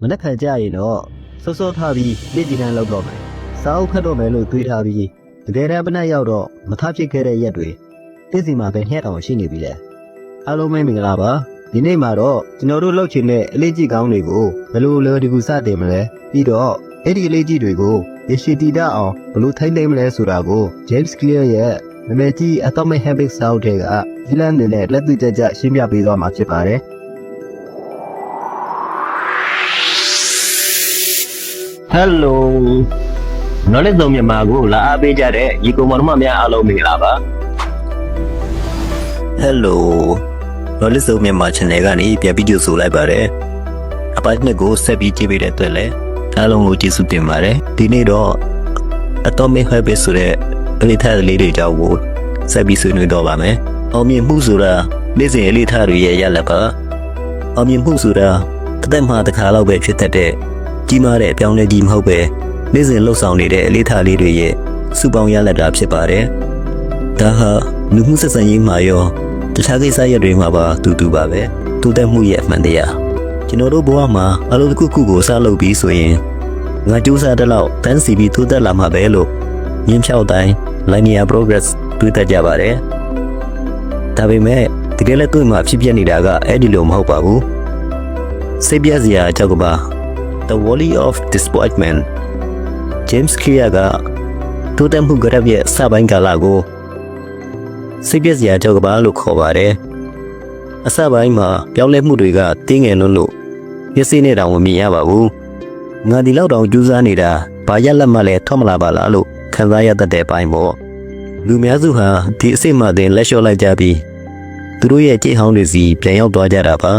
မနှက်ခံကြရင်တော့စောစောထားပြီးလက်ဒီတန်းလောက်တော့မယ်စာအုပ်ဖတ်တော့မယ်လို့တွေးထားပြီးတကယ်တမ်းပနက်ရောက်တော့မထဖြစ်ခဲ့တဲ့ရက်တွေတစ်စီမှာပဲနှက်အောင်ရှိနေပြီလေအားလုံးပဲမင်္ဂလာပါဒီနေ့မှာတော့ကျွန်တော်တို့လှုပ်ချင်တဲ့အလေးကြီးကောင်းတွေကိုဘယ်လိုလဲဒီကူစတင်မလဲပြီးတော့အဲ့ဒီအလေးကြီးတွေကိုရရှိတည်တတ်အောင်ဘယ်လိုထိုင်သိမ်းမလဲဆိုတာကို James Clear ရဲ့မမေကြီး Atomic Habits စာအုပ်ထဲကဒီလန်နေနဲ့လက်တွေ့ကျကျရှင်းပြပေးသွားမှာဖြစ်ပါတယ်Hello နော်လက်စုံမြန်မာကိုလာအားပေးကြတဲ့ညီကောင်မောင်နှမများအားလုံးမင်္ဂလာပါ Hello နော်လက်စုံမြန်မာ channel ကနေပြန်ပြီးကြိုဆိုလိုက်ပါတယ်အပတ်နှစ်ကိုဆက်ပြီးကြည့်ပေးတဲ့အတွက်လည်းအားလုံးကိုကျေးဇူးတင်ပါတယ်ဒီနေ့တော့ Atomic Habits ဆိုတဲ့အလေးထားလေးတွေကြောင့်ကိုဆက်ပြီးဆွေးနွေးတော့ပါမယ်အောင်မြင်မှုဆိုတာနေ့စဉ်အလေးထားတွေရဲ့ရလဒ်ပါအောင်မြင်မှုဆိုတာတစ်သက်မှတစ်ခါလောက်ပဲဖြစ်တတ်တဲ့ကြီးမားတဲ့အပြောင်းအလဲကြီးမဟုတ်ပဲနေ့စဉ်လှုပ်ဆောင်နေတဲ့အလေးထားလေးတွေရဲ့စုပေါင်းရလဒ်တာဖြစ်ပါတယ်ဒါဟာလူမှုဆက်ဆံရေးမှာရောတခြားကိစ္စရပ်တွေမှာပါတူပါပဲတိုးတက်မှုရဲ့အမှန်တရားကျွန်တော်တို့ဘဝမှာအလုပ်တစ်ခုခုကိုစလုပ်ပြီးဆိုရင်ငါကြိုးစားတဲ့လောက်တန်းစီပြီးတိုးတက်လာမှာပဲလို့ရင်းဖြောက်တိုင်း linear progress တွေ့တတ်ကြပါတယ်ဒါပေမဲ့တကယ်လည်းတွေ့မှာဖြစ်ပျက်နေတာကအဲ့ဒီလိုမဟုတ်ပါဘူးစိတ်ပြည့်စရာအကြောက်ကပါThe Valley of Disappointment James Clear ကတိုးတက်မှု graph ရဲ့စပိုင်းကာလကိုစိတ်ပြည့်စရာကြောက်ကပါလို့ခေါ်ပါတယ်အစပိုင်းမှာပြောင်းလဲမှုတွေကတင်းငယ်လို့မျက်စိနဲ့တောင်မမြင်ရပါဘူးငါဒီလောက်တောင်ကြိုးစားနေတာဘာရလက်မှလည်းထွက်မလာပါလားလို့ခံစားရတတ်တဲ့ပိုင်းပေါ့လူများစုဟာဒီအစိတ်မှတင်လက်လျှော့လိုက်ကြပြီးသူတို့ရဲ့ကြိတ်ဟောင်းတွေစီပြန်ရောက်သွားကြတာပါ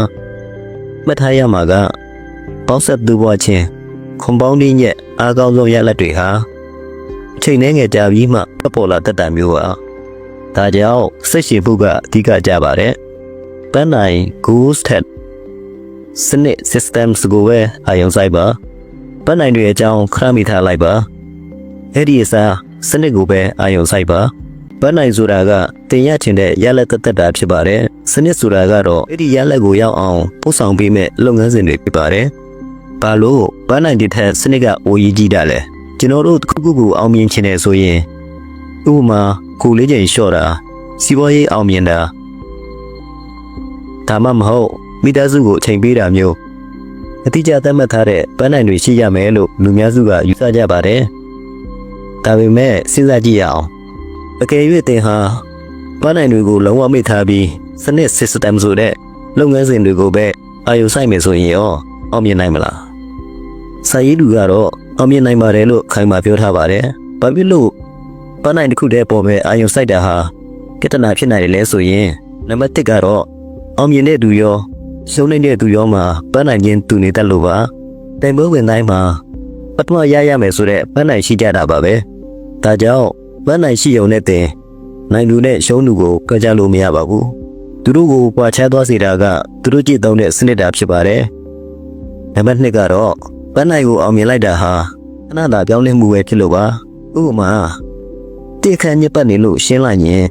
မှတ်ထားရမှာကပေါင်းဆက်သူဘဝချင်းကွန်ပေါင်းడింရဲ့အားကောင်းဆုံးရလဒ်တွေဟာအချိန်နဲ့ငယ်ကြာပြီးမှပေါ်လာတတ်တာမျိုးပါဒါကြောင့်စိတ်ရှည်မှုကအဓိကကြပါတယ်ပန်းနိုင် goals set စနစ် systems ကိုပဲအာရုံစိုက်ပါပန်းနိုင်တွေအကြောင်းခရမိထားလိုက်ပါအဲ့ဒီအစားစနစ်ကိုပဲအာရုံစိုက်ပါပန်းနိုင်ဆိုတာကတင်ရချင်တဲ့ရလဒ်သက်တာဖြစ်ပါတယ်စနစ်ဆိုတာကတော့အဲ့ဒီရလဒ်ကိုရောက်အောင်ပို့ဆောင်ပေးမဲ့လုပ်ငန်းစဉ်တွေဖြစ်ပါတယ်ဘာလို့ပန်းနိုင်တဲ့ထက်စနစ်ကအိုကြီးကြီးတာလဲကျွန်တော်တို့တစ်ခုခုကိုအောင်မြင်ချင်တယ်ဆိုရင်ဥပမာကိုလေးချိန်လျှော့တာစီးပွားရေးအောင်မြင်တာဒါမှမဟုတ်မိသားစုကိုအချိန်ပေးတာမျိုးအတိအကျသတ်မှတ်ထားတဲ့ပန်းနိုင်တွေရှိရမယ်လို့လူများစုကယူဆကြပါတယ်ဒါပေမဲ့စဉ်းစားကြည့်ရအောင်အကယ်၍သင်ဟာပန်းနိုင်တွေကိုလုံးဝမေ့ထားပြီးစနစ် system ဆိုတဲ့လုပ်ငန်းစဉ်တွေကိုပဲအာရုံစိုက်မယ်ဆိုရင်ရောအောင်မြင်နိုင်မလားစာရေးလူကတော့အောင်မြင်နိုင်ပါတယ်လို့ခိုင်မာပြောထားပါတယ်ဘာဖြစ်လို့ပန်းနိုင်တစ်ခုတည်းပေါ်မဲ့အာရုံစိုက်တာဟာကတနာဖြစ်နိုင်တယ်လဲဆိုရင်နံပါတ်1ကတော့အောင်မြင်တဲ့သူရောရှုံးနေတဲ့သူရောမှာပန်းနိုင်ခြင်းတူနေတတ်လို့ပါတိုင်ပွဲဝင်တိုင်းမှာပထမရမယ်ဆိုတဲ့ပန်းနိုင်ရှိကြတာပါပဲဒါကြောင့်ပန်းနိုင်ရှိုံနဲ့တင်နိုင်လူနဲ့ရှုံးသူကိုကြကြလို့မရပါဘူးသူတို့ကိုပွာချသွားစေတာကသူတို့ကြည့်သုံးတဲ့စနစ်တာဖြစ်ပါတယ်နံပါတ်2ကတော့ပန်းနိုင်ကိုအောင်မြင်လိုက်တာဟာခဏတာပြောင်းလဲမှုပဲဖြစ်လို့ပါဥပမာတိခန့်ညပတ်နေလို့ရှင်းလိုက်ရင်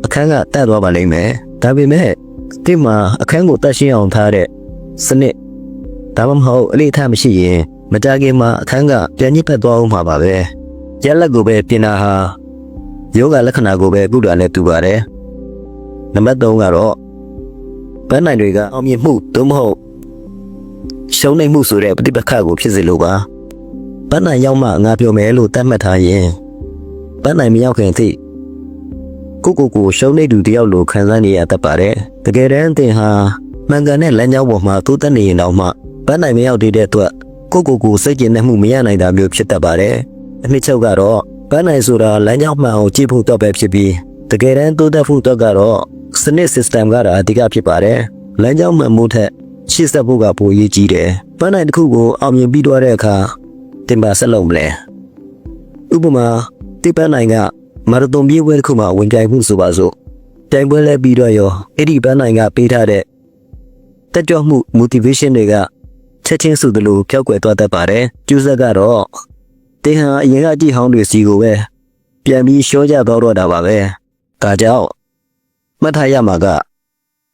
အခန်းကတက်သွားပါလိမ့်မယ်ဒါပေမဲ့ဒီမှာအခန်းကိုတက်ရှင်းအောင်ထားတဲ့စနစ်ဒါမှမဟုတ်အလေးထားမရှိရင်မကြခင်မှာအခန်းကပြန်ညစ်ပတ်သွားအောင်မှာပါပဲရလက်ကိုပဲပြင်တာဟာယောဂလက္ခဏာကိုပဲကုတာနဲ့တူပါတယ်နံပါတ်3ကတော့ပန်းနိုင်တွေကအောင်မြင်မှုသို့မဟုတ်ရှုံးနိမ့်မှုဆိုတဲ့ပဋိပက္ခကိုဖြစ်စေလိုပါပန်းနိုင်ရောက်မှငါပြောမယ်လို့သတ်မှတ်ထားရင်ပန်းနိုင်မရောက်ခင်အထိကိုရှုံးနေသူတယောက်လိုခံစားနေရတတ်ပါတယ်တကယ်တမ်းသင်ဟာမှန်ကန်တဲ့လမ်းကြောင်းပေါ်မှာတိုးတက်နေရင်တော့မှပန်းနိုင်မရောက်သေးတဲ့အတွက်ကိုစိတ်ကျဉ်တဲ့မှုမရနိုင်တာမျိုးဖြစ်တတ်ပါတယ်အနှစ်ချုပ်ကတော့ပန်းနိုင်ဆိုတာလမ်းကြောင်းမှန်အောင်ကြည့်ဖို့တော့ပဲဖြစ်ပြီးတကယ်တမ်းတိုးတက်ဖို့တော့ကတော့စနစ် system ကအဓိကဖြစ်ပါတယ်လမ်းကြောင်းမှန်မှုထက်ရှေ့ဆက်ဖို့ကပိုအရေးကြီးတယ်ပန်းနိုင်တစ်ခုကိုအောင်မြင်ပြီးတော့တဲ့အခါတင်ပါဆက်လုပ်မလဲဥပမာတိပန်းနိုင်ကမာရသွန်ပြေးပွဲတစ်ခုမှာဝင်ပြိုင်မှုဆိုပါစို့တိုင်ပွဲလဲပြီးတော့ရောအဲ့ဒီပန်းနိုင်ကပေးထားတဲ့တက်ကြွမှု motivation တွေကချက်ချင်းစုသလိုကြောက်ကွယ်သွားတတ်ပါတယ်ကျူးဆက်ကတော့တင်ဟာအရင်ကကြည့်ဟောင်းတွေစီကိုပဲပြန်ပြီးရှော့ကြသွားတော့တာပါပဲဒါကြောင့်မှတ်ထားရမှာက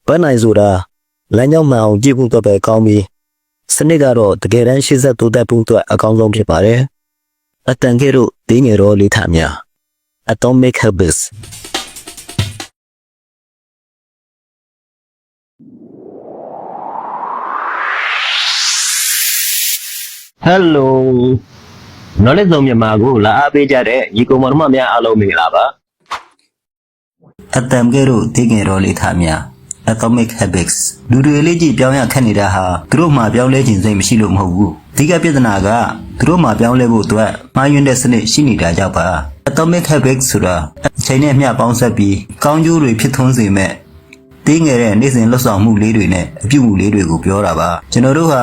ပန်းနိုင်ဆိုတာလမ်းကြောင်းမှန်အောင်ကြည့်ဖို့တော့ပဲကောင်းပြီး စနစ်ကတော့တကယ်တမ်းရှေ့ဆက်တိုးတက်ဖို့အတွက်အကောင်းဆုံးဖြစ်ပါတယ်အတန်ကဲတို့တင်းငယ်တော့လေးထများ Atomic Habits Hello နော်လေးစုံမြန်မာကိုလာအားပေးကြတဲ့ညီကောင်မောင်တို့များအားလုံးမင်္ဂလာပါအတန်ကဲတို့တင်းငယ်တော့လေးထများ Atomic Habits လူတွေလေးကြည့်ပြောင်းရခက်နေတာဟာသူတို့မှပြောင်းလဲခြင်းစိတ်မရှိလို့မဟုတ်ဘူးအဓိကပြဿနာကသူတို့မှပြောင်းလဲဖို့အတွက်မှားယွင်းတဲ့စနစ်ရှိနေတာကြောင့်ပါ Atomic Habits ဆိုတာအချိန်နဲ့မျှပေါင်းစပ်ပြီးကောင်းကျိုးတွေဖြစ်ထွန်းစေမဲ့တင်းငယ်တဲ့နေ့စဉ်လှုပ်ဆောင်မှုလေးတွေနဲ့အပြုအမူလေးတွေကိုပြောတာပါကျွန်တော်တို့ဟာ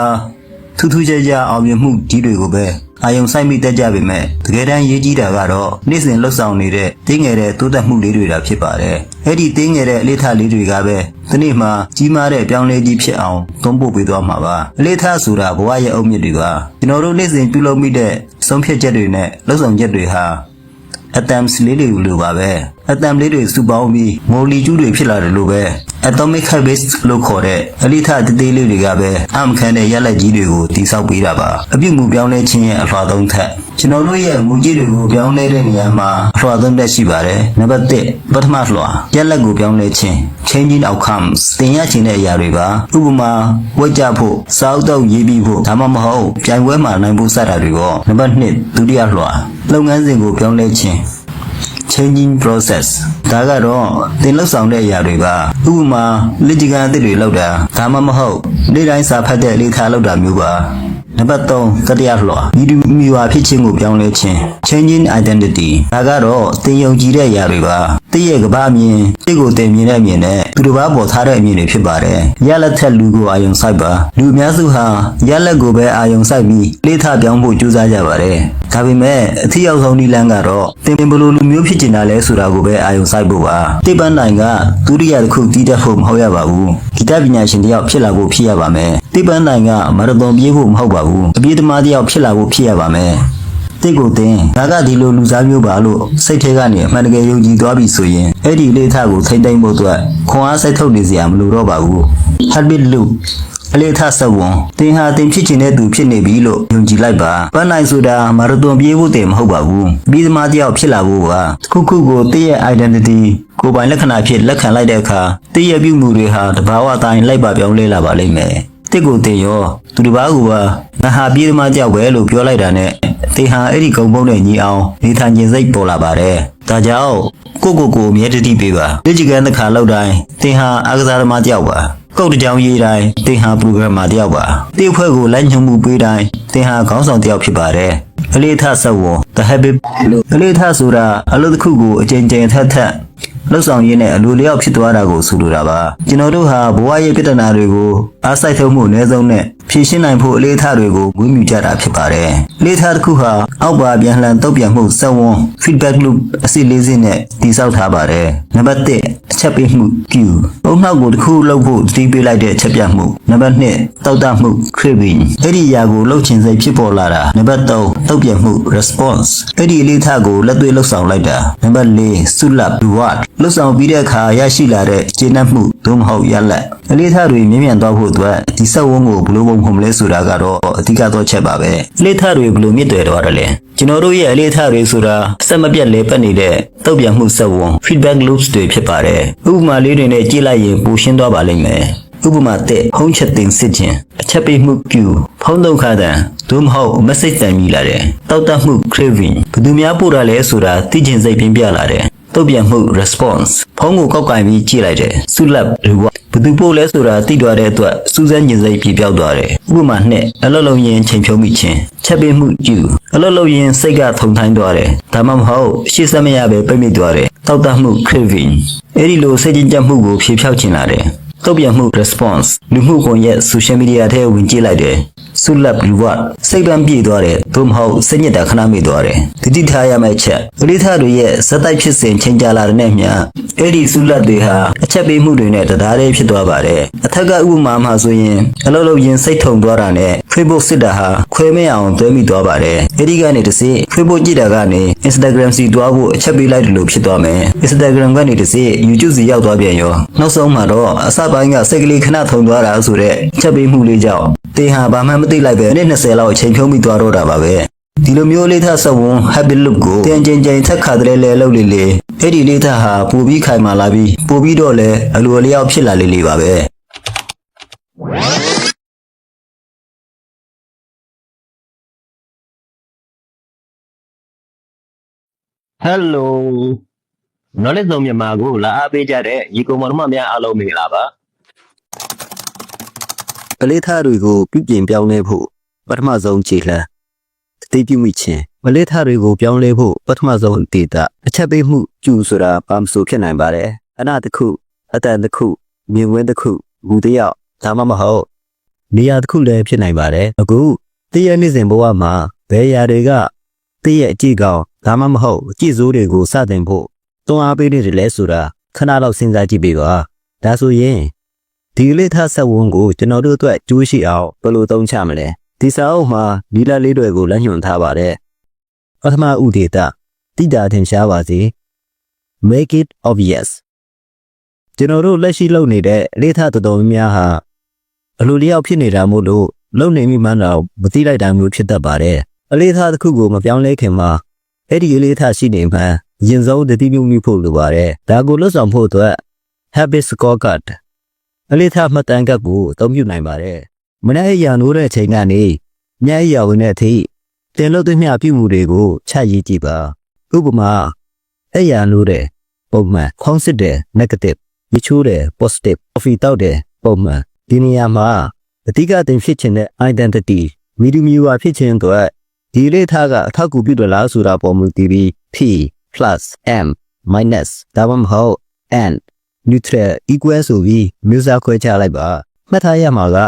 ထူးထူးခြားခြားအောင်မြင်မှုကြီးတွေကိုပဲအာယုံစိုက်မိတတ်ကြပေမဲ့တကယ်တမ်းရေးကြီးတာကတော့နေ့စဉ်လှုပ်ဆောင်နေတဲ့တင်းငယ်တဲ့တိုးတက်မှုလေးတွေတာဖြစ်ပါတယ်အဲ့ဒီတင်းငယ်တဲ့အလေးထားလေးတွေကပဲဒီနေ့မှကြီးမားတဲ့ပြောင်းလဲကြီးဖြစ်အောင်သုံးပို့ပေးသွားမှာပါအလေးထားဆိုတာဘဝရဲ့အုတ်မြစ်တွေကကျွန်တော်တို့နေ့စဉ်ပြုလုပ်မိတဲ့ဆုံးဖြတ်ချက်တွေနဲ့လှုပ်ဆောင်ချက်တွေဟာအတမ်စလေးတွေလိုပါပဲအတမ်လေးတွေစုပေါင်းပြီးမိုလီကျူးတွေဖြစ်လာတယ်လို့ပဲ Atomic Habits လို့ခေါ်တဲ့အလိထတသေးလေးတွေကပဲအမှန်ကန်တဲ့ရလဒ်ကြီးတွေကိုတည်ဆောက်ပေးတာပါအပြုတ်မှုပြောင်းလဲခြင်းရဲ့အလွှာသုံးထက်ကျွန်တော်တို့ရဲ့မူကြီးတွေကိုပြောင်းလဲတဲ့နေရာမှာအလွှာသုံးသက်ရှိပါတယ်နံပါတ်1ပထမလွှာရလဒ်ကိုပြောင်းလဲခြင်း changing outcomes တင်ရခြင်းတဲ့အရာတွေပါဥပမာဝတ်ကြဖို့စာအုပ်တော့ရေးပြီးဖို့ဒါမှမဟုတ်ပြိုင်ပွဲမှာနိုင်ဖို့စတာတွေပေါ့နံပါတ်2ဒုတိယလွှာလုပ်ငန်းစဉ်ကိုပြောင်းလဲခြင်း changing process ဒါကတော့သင်လှုပ်ဆောင်တဲ့အရာတွေပါဥပမာလက်ကျန်အသစ်တွေလောက်တာဒါမှမဟုတ်နေ့တိုင်းစာဖတ်တဲ့လေ့ထားလောက်တာမျိုးပါနံပါတ်3တတိယလွှာမိဝါဖြစ်ခြင်းကိုပြောင်းလဲခြင်း changing identity ဒါကတော့သင်ယုံကြည်တဲ့အရာတွေပါတည့်ရဲ့ကဘာမြင်စိတ်ကိုတင်မြင်တဲ့အမြင်နဲ့သူတစ်ပါးပေါ်ထားတဲ့အမြင်တွေဖြစ်ပါတယ်ရလက်ထက်လူကိုအာယုံစိုက်ပါလူအများစုဟာရလက်ကိုပဲအာယုံစိုက်ပြီးလေ့ထားပြောင်းဖို့ကြိုးစားကြပါတယ်ဒါပေမဲ့အထီးရောက်ဆုံးနည်းလမ်းကတော့သင်ဘယ်လိုလူမျိုးဖြစ်ကျင်တာလဲဆိုတာကိုပဲအာယုံစိုက်ဖို့ပါတိပ္ပံနိုင်ကဒုတိယတစ်ခုတီးတတ်ဖို့မဟုတ်ရပါဘူးဂီတပညာရှင်တစ်ယောက်ဖြစ်လာဖို့ဖြစ်ရပါမယ်တိပ္ပံနိုင်ကမာရသွန်ပြေးဖို့မဟုတ်ပါဘူးအပြေးသမားတစ်ယောက်ဖြစ်လာဖို့ဖြစ်ရပါမယ်တိတ်ကိုတင်ဒါကဒီလိုလူစားမျိုးပါလို့စိတ်ထဲကနေအမှန်တကယ်ယုံကြည်သွားပြီဆိုရင်အဲ့ဒီလေထားကိုထိမ့်သိမ့်ဖို့အတွက်ခွန်အားစိတ်ထုတ်နေစရာမလိုတော့ပါဘူး habit loop အလေးထားစဝန်တင်ဟာတင်ဖြစ်ချင်တဲ့သူဖြစ်နေပြီလို့ယုံကြည်လိုက်ပါပန်းနိုင်ဆိုတာမာရသွန်ပြေးဖို့တင်မဟုတ်ပါဘူးပြီးသမားတယောက်ဖြစ်လာဖို့ပါတစ်ခုခုကိုတည့်ရဲ့ identity ကိုယ်ပိုင်လက္ခဏာဖြစ်လက်ခံလိုက်တဲ့အခါတည့်ရဲ့ပြုမှုတွေဟာတဘာဝအတိုင်းလိုက်ပါပြောင်းလဲလာပါလိမ့်မယ်တစ်ကိုတင်ရောသူတစ်ပါးကငါဟာပြေးသမားတယောက်ပဲလို့ပြောလိုက်တာနဲ့တင်ဟာအဲ့ဒီကုံပုံးနဲ့ညီအောင်နေထိုင်ခြင်းစိတ်ပေါ်လာပါတယ်ဒါကြောင့်ကိုအမြဲတတိပေးပါလက်ကျန်တစ်ခါလောက်တိုင်းတင်ဟာအားကစားသမားတယောက်ပါကုတ်တကြောင်ရေးတိုင်းတင်ဟာပရိုဂရမ်မာတယောက်ပါတိတ်ဖွဲ့ကိုလိုက်ညွှန်မှုပေးတိုင်းတင်ဟာခေါင်းဆောင်တယောက်ဖြစ်ပါတယ်အလေးထားစဝွန် the habit အလေးထားဆိုတာအလုပ်တစ်ခုကိုအကြိမ်ကြိမ်ထက်လှုပ်ဆောင်ရင်းနဲ့အလိုလျောက်ဖြစ်သွားတာကိုဆိုလိုတာပါကျွန်တော်တို့ဟာဘဝရဲ့ပြဿနာတွေကိုအားစိုက်ထုတ်မှုအနည်းဆုံးနဲ့ဖြေရှင်းနိုင်ဖို့အလေးထားတွေကိုဝေးမြူကြတာဖြစ်ပါတယ်အလေးထားတစ်ခုဟာအောက်ပါပြန်လှန်တုံ့ပြန်မှုစက်ဝန်း feedback loop အစစ်လေးစင်းနဲ့တည်ဆောက်ထားပါတယ်နံပါတ်1အချက်ပေးမှု Q ပုံနှောက်ကိုတစ်ခုလုပ်ဖို့တည်ပေးလိုက်တဲ့အချက်ပြမှုနံပါတ်2တောက်တမှု craving အဲ့ဒီအရာကိုလှုပ်ချင်စိတ်ဖြစ်ပေါ်လာတာနံပါတ်3တုံ့ပြန်မှု response အဲ့ဒီအလေးထားကိုလက်တွေ့လှုပ်ဆောင်လိုက်တာနံပါတ်4ဆုလပ် reward လှုပ်ဆောင်ပြီးတဲ့အခါရရှိလာတဲ့ကျေနပ်မှုသို့မဟုတ်ရလဒ်အလေးထားတွေမြင့်မြတ်သွားဖို့အတွက်ဒီစက်ဝန်းကိုဘယ်လိုပုံမလဲဆိုတာကတော့အဓိကသောချက်ပါပဲအလေးထားတွေဘယ်လိုမြင့်တယ်တော့တယ်လဲကျွန်တော်တို့ရဲ့အလေးထားတွေဆိုတာစက်မပြတ်လဲပတ်နေတဲ့တုံ့ပြန်မှုစက်ဝန်း feedback loops တွေဖြစ်ပါတယ်ဥပမာလေးတွေနဲ့ကြည့်လိုက်ရင်ပိုရှင်းသွားပါလိမ့်မယ်ဥပမာ1ဖုန်းချက်တင်စစ်ခြင်းအချက်ပေးမှု Q ဖုန်းဒုက္ခတန်သို့မဟုတ် message တန်မိလာတယ်တောက်တမှု craving ဘယ်သူများပို့တာလဲဆိုတာသိချင်စိတ်ပြင်းပြလာတယ်တုံ့ပြန်မှု response ဖုန်းကိုကောက်ကင်ပြီးကြည့်လိုက်တယ်ဆုလပ် reward ဘယ်သူပို့လဲဆိုတာသိသွားတဲ့အတွက်စူးစမ်းကျင်စိတ်ပြေပြောက်သွားတယ်ဥပမာ2အလုပ်လုပ်ရင်ချိန်ဖြုံးမိခြင်းချက်ပေးမှု Q အလုပ်လုပ်ရင်စိတ်ကထုံထိုင်းသွားတယ်ဒါမှမဟုတ်ရှေ့ဆက်မရပဲပိတ်မိသွားတယ်တောက်တမှု craving အဲ့ဒီလိုစိတ်ကြင်ကြက်မှုကိုဖြေဖြောက်ချင်လာတယ်တုံ့ပြန်မှု response လူမှုကွန်ရက် social media ထဲဝင်ကြည့်လိုက်တယ် ဆုလပ်လူဝစိတ်ပန်းပြေသွားတယ်သို့မဟုတ်စိတ်ညစ်တာခဏမိသွားတယ်တတိထားရမယ့်ချက်ပရိသတ်တွေရဲ့ဇက်တိုက်ဖြစ်စဉ်ချိန်ကြာလာတဲ့နဲ့မျှအဲ့ဒီဆုလပ်တွေဟာအချက်ပေးမှုတွေနဲ့တရားလေးဖြစ်သွားပါတယ်အထက်ကဥပမာမှာဆိုရင်အလုပ်လုပ်ရင်းစိတ်ထုံသွားတာနဲ့ Facebook စစ်တာဟာခွဲမရအောင်တွဲမိသွားပါတယ်အဲ့ဒီကနေတစ်စိ Facebook ကြည့်တာကနေ Instagram စီတွားဖို့အချက်ပေးလိုက်တယ်လို့ဖြစ်သွားမယ် Instagram ကနေတစ်စိ YouTube စီရောက်သွားပြန်ရောနောက်ဆုံးမှာတော့အစပိုင်းကစိတ်ကလေးခဏထုံသွားတာဆိုတဲ့ချက်ပေးမှုလေးကြောင့်တင်ဟာဘာမှမသိလိုက်ပဲနေ့20လောက်အချိန်ဖြုံးပြီးသွားတော့တာပါပဲဒီလိုမျိုးလေးထားစဝန်း habit loop ကိုတင်ချင်းချင်းထက်ခါတဲ့လဲလုပ်လေလေအဲ့ဒီလေးထားဟာပိုပြီးခိုင်မာလာပြီးပိုပြီးတော့လဲအလိုအလျောက်ဖြစ်လာလေပါပဲ Hello နော်လက်စုံမြန်မာကိုလာအားပေးကြတဲ့ညီကောင်မောင်တို့များအားလုံးမင်္ဂလာပါပလေးထားတွေကိုပြုပြင်ပြောင်းလဲဖို့ပထမဆုံးခြေလှမ်းအသိပြုမိခြင်းပလေးထားတွေကိုပြောင်းလဲဖို့ပထမဆုံးဒေတာအချက်ပေးမှုကျူဆိုတာဘာမှမဆိုဖြစ်နိုင်ပါတယ်အနာတစ်ခုအတန်တစ်ခုမြင်ကွင်းတစ်ခုလူတစ်ယောက်ဒါမှမဟုတ်နေရာတစ်ခုလည်းဖြစ်နိုင်ပါတယ်အခုတည့်ရနေ့စဉ်ဘဝမှာဘယ်ရာတွေကတည့်ရဲ့အကြည့်ကောင်ဒါမှမဟုတ်အကြည့်စိုးတွေကိုစတင်ဖို့တွန်းအားပေးနေတယ်လဲဆိုတာခဏလောက်စဉ်းစားကြည့်ပေးပါဒါဆိုရင်ဒီလေးထားဆက်ဝန်းကိုကျွန်တော်တို့အတွက်ကျိုးရှိအောင်ဘယ်လိုသုံးချမလဲဒီစာအုပ်မှာဒီလလေးတွေကိုလက်ညွှန်ထားပါတယ်ပထမဥဒေတာတိတာထင်ရှားပါစေ make it obvious ကျွန်တော်တို့လက်ရှိလုပ်နေတဲ့လေးထားတော်တော်များဟာအလိုလျောက်ဖြစ်နေတာမို့လို့လုံနေမိမှန်းတော့မသိလိုက်တာမျိုးဖြစ်တတ်ပါတယ်အလေးထားတစ်ခုကိုမပြောင်းလဲခင်မှာအဲ့ဒီအလေးထားရှိနေမှရင်ဆုံးတတိပြုမိဖို့လိုပါတယ်ဒါကိုလွတ်ဆောင်ဖို့အတွက် habit scorecard အလေးထားမှတ်တမ်းကပ်ကိုအသုံးပြုနိုင်ပါတယ်မနေ့အရာနိုးတဲ့အချိန်ကနေညအရာဝင်တဲ့အထိတင်လို့သွင်းမြပြုမှုတွေကိုချရေးကြည့်ပါဥပမာအရာနိုးတဲ့ပုံမှန်ခေါင်းစစ်တဲ့ negative ရေချိုးတဲ့ positive coffee တောက်တဲ့ပုံမှန်ဒီနေရာမှာအဓိကတင်ဖြစ်ခြင်းတဲ့ identity မီဒီမီဝါဖြစ်ခြင်းအတွက်ဒီလေးထားကအထောက်အကူပြုတယ်လားဆိုတာပေါ်မူတည်ပြီး P plus M minus ဒါမှမဟုတ် N neutral equal ဆိုပြီးမျိုးစားခွဲခြားလိုက်ပါမှတ်ထားရမှာက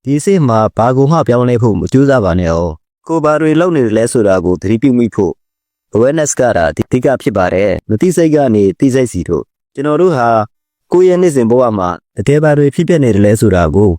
ဒီစိတ်မှာဘာကိုမှပြောင်းလဲဖို့မကြိုးစားပါနဲ့哦ကိုဘာတွေလုပ်နေတယ်လဲဆိုတာကိုသတိပြုမိဖို့ awareness ကတာဒီတိကဖြစ်ပါတယ်မသိစိတ်ကနေသိစိတ်စီတို့ကျွန်တော်တို့ဟာကိုယ့်ရဲ့နေ့စဉ်ဘဝမှာတကယ်ဘာတွေဖြစ်ပျက်နေတယ်လဲဆိုတာကို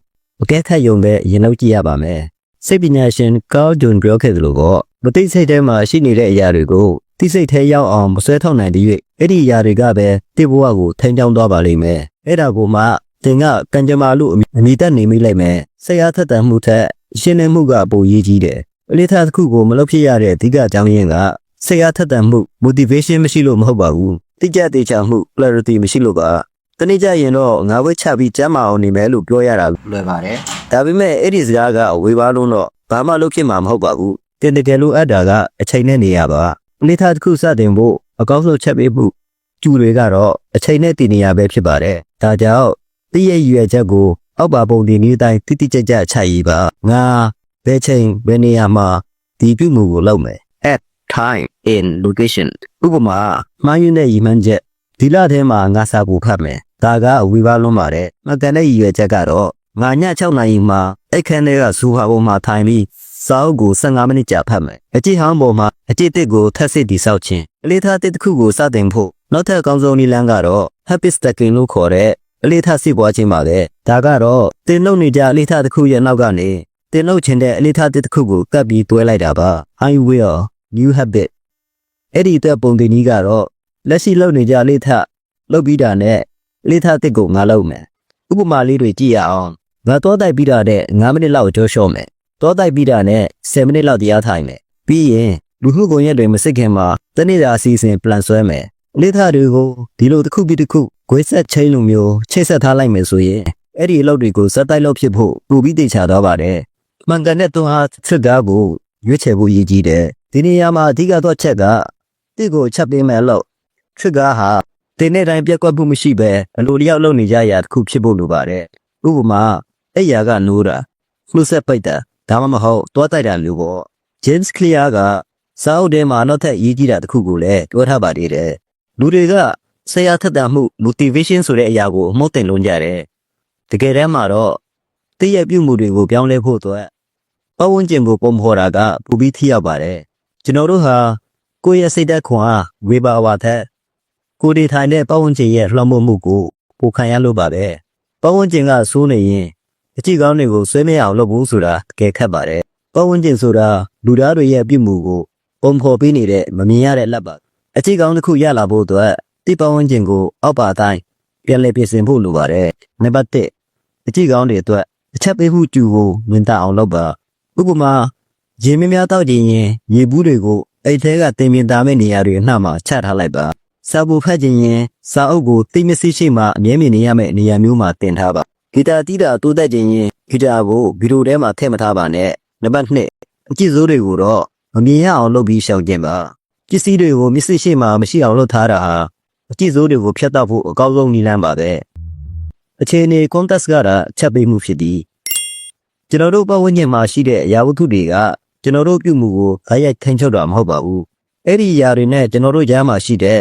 အကဲခတ်ယုံပဲရင်နောက်ကြည့်ရပါမယ်စိတ်ပညာရှင်ကားဂျွန်ပြောခဲ့သလိုပေါ့မသိစိတ်ထဲမှာရှိနေတဲ့အရာတွေကိုသိစိတ်ထဲရောက်အောင်မဆွဲထုတ်နိုင်တဲ့၍အဲ့ဒီအရာတွေကပဲတိဘဝကိုထိန်းချောင်းသွားပါလိမ့်မယ်အဲ့ဒါကိုမှသင်ကကံကြမ္မာလို့အမိတက်နေမိလိုက်မယ်စိတ်အားထက်သန်မှုထက်ရှင်းလင်းမှုကပိုရေးကြီးတယ်အလေးထားတစ်ခုကိုမလုပ်ဖြစ်ရတဲ့အဓိကအကြောင်းရင်းကစိတ်အားထက်သန်မှု motivation မရှိလို့မဟုတ်ပါဘူးတိကျသေးချာမှု clarity မရှိလို့ပါတနေ့ကျရင်တော့ငါဝဲချပြီးကျမ်းမာအောင်နေမယ်လို့ပြောရတာလွယ်ပါတယ်ဒါပေမဲ့အဲ့ဒီစကားကဝေဘာလုံးတော့ဘာမှလုပ်ဖြစ်မှာမဟုတ်ပါဘူးတင်တကယ်လို့အပ်တာကအချိန်နဲ့နေရပါအလေးထားတစ်ခုစတင်ဖို့အကောင်းဆုံးချက်ပေးမှုကျူတွေကတော့အချိန်နဲ့တည်နေရပဲဖြစ်ပါတယ်ဒါကြောင့်တည့်ရဲ့ရွယ်ချက်ကိုအောက်ပါပုံဒီနည်းတိုင်းတိတိကျကျချရေးပါငါဘယ်ချိန်ဘယ်နေရာမှာဒီပြုမှုကိုလုပ်မယ် at time in location ဥပမာမှားယွင်းတဲ့ရည်မှန်းချက်ဒီလထဲမှာငါစာကိုဖတ်မယ်ဒါကဝေဘာလွန်ပါတယ်မကန်တဲ့ရည်ရွယ်ချက်ကတော့ငါည6နာရီမှာအိတ်ခန်းထဲကဇူဟာပေါ်မှာထိုင်ပြီးစာအုပ်ကို15မိနစ်ကြာဖတ်မယ်အကြည့်ဟောင်းပေါ်မှာအကြည့်တစ်ကိုထပ်စစ်တည်ဆောက်ခြင်းအလေးထားတစ်တစ်ခုကိုစတင်ဖို့နောက်ထပ်အကောင်းဆုံးနည်းလမ်းကတော့ habit stacking လို့ခေါ်တဲ့အလေးထားစစ်ပွားခြင်းပါပဲဒါကတော့တင်နှုတ်နေကြအလေးထားတစ်ခုရဲ့နောက်ကနေတင်နှုတ်ခြင်းတဲ့အလေးထားတစ်ခုကိုကပ်ပြီးတွဲလိုက်တာပါ I will new habit အဲ့ဒီအတွက်ပုံတင်ကြီးကတော့လက်ရှိလုပ်နေကြအလေးထားလုပ်ပြီးတာနဲ့အလေးထားတစ်ကိုငါလုပ်မယ်ဥပမာလေးတွေကြည့်ရအောင်ငါတော့တိုက်ပြီးတာတဲ့9မိနစ်လောက်ကြောလျှော့မယ်တော့တိုက်ပြီးတာနဲ့10မိနစ်လောက်တရားထိုင်မယ်ပြီးရင်လူမှုကွန်ရက်တွေမစစ်ခင်မှာတနေ့တာအစီအစဉ် plan ဆွဲမယ်အလေးထားတွေကိုဒီလိုတစ်ခုပြီးတစ်ခုဂွေးဆက်ချင်းလိုမျိုးချိတ်ဆက်ထားလိုက်မယ်ဆိုရင်အဲ့ဒီအလုပ်တွေကိုစက်တိုက်လုပ်ဖြစ်ဖို့ပူပြီးတေချာတော့ပါတယ်မှန်ကန်တဲ့သွန်အားစစ်ကားကိုရွေးချယ်ဖို့ရည်ကြီးတယ်ဒီနေရာမှာအဓိကတော့ချက်ကတစ်ကိုချက်ပေးမယ်လို့ထရစ်ကားဟာတင်းတဲ့တိုင်းပြက်ကွက်မှုမရှိဘဲအလိုလျောက်လုပ်နေကြရတစ်ခုဖြစ်ဖို့လိုပါတယ်ဥပမာအဲ့ရာကနိုးတာလှုပ်ဆက်ပိတ်တာဒါမှမဟုတ်တွားတိုက်တာမျိုးပေါ့ James Clear ကစာအုပ်ထဲမှာနောက်ထပ်ရေးကြည့်တာတစ်ခုကိုလည်းပြောထားပါသေးတယ်လူတွေကဆရာထက်တာမှု motivation ဆိုတဲ့အရာကိုအမှုတ်တင်လုံးကြတယ်တကယ်တမ်းမှာတော့တည့်ရပြုမှုတွေကိုပြောင်းလဲဖို့အတွက် ပတ်ဝန်းကျင်ကိုပုံဖော်တာကပူပြီးထိရောက်ပါတယ်ကျွန်တော်တို့ဟာကိုယ့်ရဲ့စိတ်ဓာတ်ခွန်အားဝေဘာဝထက်ကိုယ်ဒီထိုင်တဲ့ပတ်ဝန်းကျင်ရဲ့လွှမ်းမိုးမှုကိုပိုခံရလို့ပါပဲပတ်ဝန်းကျင်ကဆိုးနေရင်အကြည့်ကောင်းတွေကိုဆွဲမရအောင်လုပ်ဖို့ဆိုတာတကယ်ခက်ပါတယ်ပတ်ဝန်းကျင်ဆိုတာလူသားတွေရဲ့ပြုမှုကိုပုံဖော်ပေးနေတဲ့မမြင်ရတဲ့လက်ပါအကြည့်ကောင်းတစ်ခုရလာဖို့အတွက်ဒီပတ်ဝန်းကျင်ကိုအောက်ပါတိုင်းပြန်လည်ပြင်ဆင်ဖို့လိုပါတယ်နံပါတ်1အကြည့်ကောင်းတွေအတွက်အချက်ပေးမှုကျူကိုမြင်တတ်အောင်လုပ်ပါဥပမာရေမများတောက်ကြရင်ရေဘူးတွေကိုအိတ်ထဲကတင်မြင်သားမဲ့နေရာတွေအနှံ့မှာချထားလိုက်ပါစာပူဖတ်ခြင်းရင်စာအုပ်ကိုတိတ်မသိရှိမှအမြဲမြင်နေရမယ့်နေရာမျိုးမှာတင်ထားပါဂီတာတီးတာတိုးတက်ခြင်းရင်ဂီတာကိုဗီဒီယိုထဲမှာထည့်မထားပါနဲ့နံပါတ်2အကြည့်စိုးတွေကိုတော့မမြင်ရအောင်လုပ်ပြီးရှောင်ကျင်ပါပစ္စည်းတွေကိုမျက်စိရှိမှမရှိအောင်လုပ်ထားတာဟာအကြည့်စိုးတွေကိုဖျက်တောက်ဖို့အကောင်းဆုံးနည်းလမ်းပါပဲအခြေအနေ context ကတော့ချက်ပေးမှုဖြစ်သည်ကျွန်တော်တို့ပတ်ဝန်းကျင်မှာရှိတဲ့အရာဝတ္ထုတွေကကျွန်တော်တို့ပြုမှုကိုအားရိုက်ထိန်းချုပ်တာမဟုတ်ပါဘူးအဲ့ဒီအရာတွေနဲ့ကျွန်တော်တို့ကြားမှာရှိတဲ့